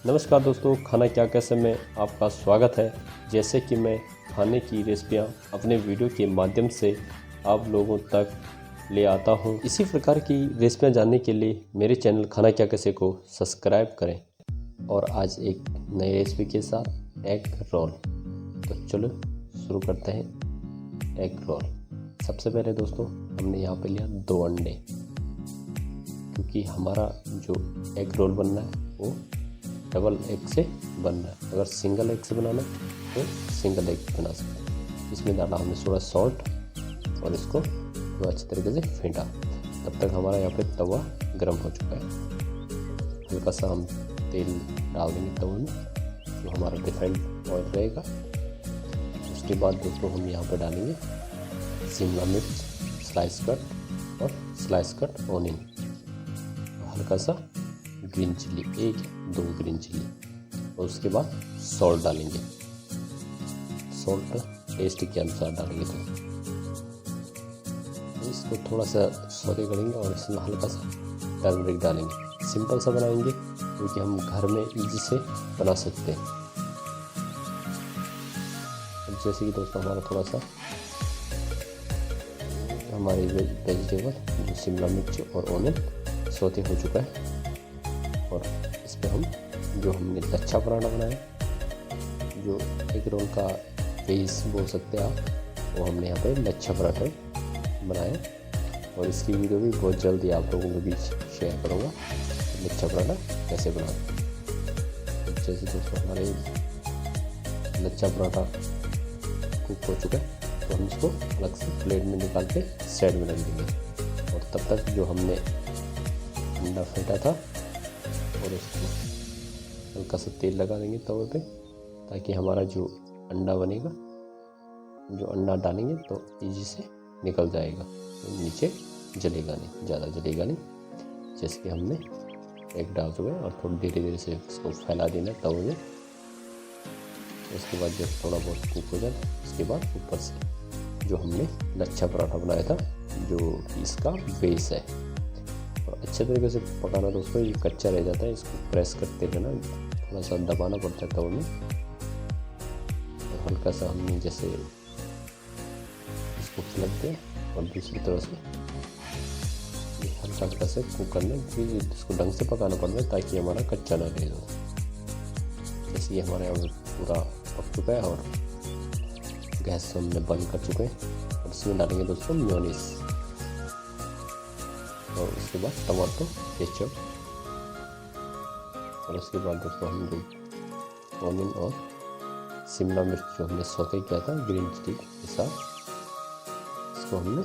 नमस्कार दोस्तों, खाना क्या कैसे में आपका स्वागत है। जैसे कि मैं खाने की रेसिपियाँ अपने वीडियो के माध्यम से आप लोगों तक ले आता हूँ। इसी प्रकार की रेसिपियाँ जानने के लिए मेरे चैनल खाना क्या कैसे को सब्सक्राइब करें। और आज एक नई रेसिपी के साथ एग रोल। तो चलो शुरू करते हैं एग रोल। सबसे पहले दोस्तों हमने यहाँ पे लिया 2 अंडे, क्योंकि हमारा जो एग रोल बनना है वो डबल एग से बनना है। अगर सिंगल एग से बनाना है तो सिंगल एग बना सकते हैं। इसमें डाला हमने थोड़ा सॉल्ट और इसको थोड़ा अच्छी तरीके से फेंटा। तब तक हमारा यहाँ पे तवा गर्म हो चुका है। हल्का सा हम तेल डाल देंगे तवे में, जो हमारा रिफाइंड ऑयल रहेगा। उसके बाद दोस्तों हम यहाँ पे डालेंगे शिमला मिर्च स्लाइस कट और स्लाइस कट ऑनियन, हल्का सा ग्रीन चिल्ली, 1-2 ग्रीन चिल्ली, और उसके बाद सॉल्ट डालेंगे। सॉल्ट टेस्ट के अनुसार डालेंगे। तो इसको थोड़ा सा सौते करेंगे और इसमें हल्का सा टर्मरिक डालेंगे। सिंपल सा बनाएंगे क्योंकि हम घर में इजी से बना सकते हैं। अब जैसे कि दोस्तों हमारा थोड़ा सा हमारी वेजिटेबल जो शिमला मिर्च और ऑनियन सौते हो चुका है, और इस पर हम जो हमने लच्छा पराठा बनाया, जो एग रोल का बेस बोल सकते हैं आप, वो हमने यहाँ पे लच्छा पराठा बनाया। और इसकी वीडियो भी बहुत जल्दी आप लोगों के बीच शेयर करूँगा, लच्छा पराठा कैसे बनाते। जैसे दोस्तों हमारे लच्छा पराठा कुक हो चुका है, तो हम इसको अलग से प्लेट में निकाल के साइड में रख देंगे। और तब तक जो हमने अंडा फेंटा था, और उसको हल्का सा तेल लगा देंगे तवे पे, ताकि हमारा जो अंडा बनेगा, जो अंडा डालेंगे तो इजी से निकल जाएगा, तो नीचे जलेगा नहीं, ज़्यादा जलेगा नहीं। जैसे कि हमने एग डाल चुके हैं, और थोड़ी धीरे धीरे से इसको फैला देना तवे में। उसके बाद जब थोड़ा बहुत कुक हो जाए, उसके बाद ऊपर से जो हमने लच्छा पराठा बनाया था, जो इसका बेस है, और अच्छे तरीके से पकाना दोस्तों। ये कच्चा रह जाता है, इसको प्रेस करते रहना, थोड़ा सा दबाना पड़ता है तवे में। और हल्का सा हमने जैसे इसको पलटते हैं, और दूसरी तरफ से हल्का हल्का से कुक करना, क्योंकि इसको ढंग से पकाना पड़ता है ताकि हमारा कच्चा ना रहे। जैसे ये हमारे यहाँ पूरा पक चुका है, और गैस हमने बंद कर चुके हैं। और इसमें डालेंगे दोस्तों मेयोनीज, और उसके बाद टमाटो केचप, और उसके बाद दोस्तों हम जो ऑनियन और शिमला मिर्च जो हमने सौते किया था ग्रीन चिली के साथ, इसको हमने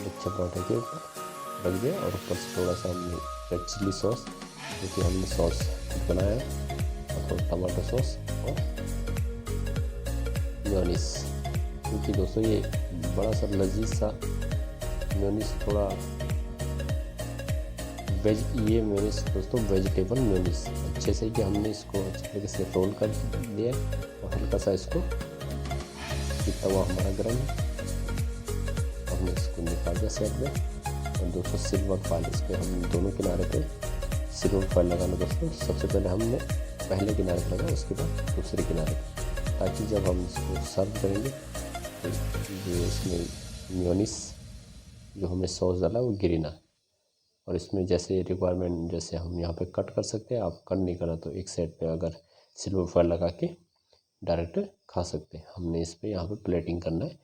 लच्छा पराठे के ऊपर रख दिया। और ऊपर से थोड़ा सा हमने रेड चिली सॉस, क्योंकि हमने सॉस बनाया है, और थोड़ा टमाटो सॉस और मेयोनीज, क्योंकि दोस्तों ये बड़ा सा लजीज सा मेयोनीज, थोड़ा ये मेयोनीज दोस्तों वेजिटेबल मेयोनीज। अच्छे से कि हमने इसको अच्छे तरीके से रोल कर दिया, और हल्का सा इसको, तवा हमारा गर्म है, हमने इसको निकाल दिया साइड में। और दोस्तों सिल्वर फॉइल, इस पर हम दोनों किनारे पे सिल्वर फॉइल लगाना दोस्तों। सबसे पहले हमने पहले किनारे पर लगा, उसके बाद दूसरे किनारे पर, ताकि जब हम इसको सर्व करेंगे तो जो इसमें मेयोनीज जो हमने सॉस डाला वो गिरे ना। और इसमें जैसे रिक्वायरमेंट, जैसे हम यहाँ पे कट कर सकते हैं, आप कट नहीं करना तो एक साइड पे अगर सिल्वर फॉइल लगा के डायरेक्ट खा सकते हैं। हमने इस पे यहाँ पे प्लेटिंग करना है,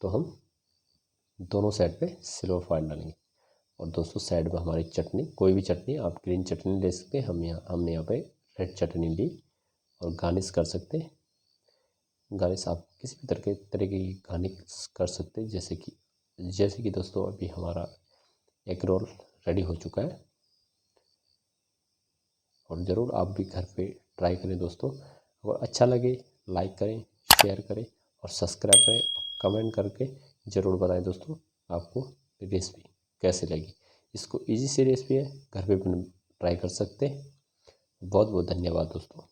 तो हम दोनों साइड पे सिल्वर फॉइल डालेंगे। और दोस्तों साइड में हमारी चटनी, कोई भी चटनी, आप ग्रीन चटनी ले सकते हैं, हमने यहाँ पे रेड चटनी ली। और गार्निश कर सकते हैं, गार्निश आप किसी भी तरीके की गार्निश कर सकते हैं। जैसे कि दोस्तों अभी हमारा एग रोल रेडी हो चुका है, और ज़रूर आप भी घर पे ट्राई करें दोस्तों। अगर अच्छा लगे लाइक करें, शेयर करें और सब्सक्राइब करें, कमेंट करके ज़रूर बताएं दोस्तों आपको रेसिपी कैसे लगी। इसको इजी सी रेसिपी है, घर पे ट्राई कर सकते हैं। बहुत बहुत धन्यवाद दोस्तों।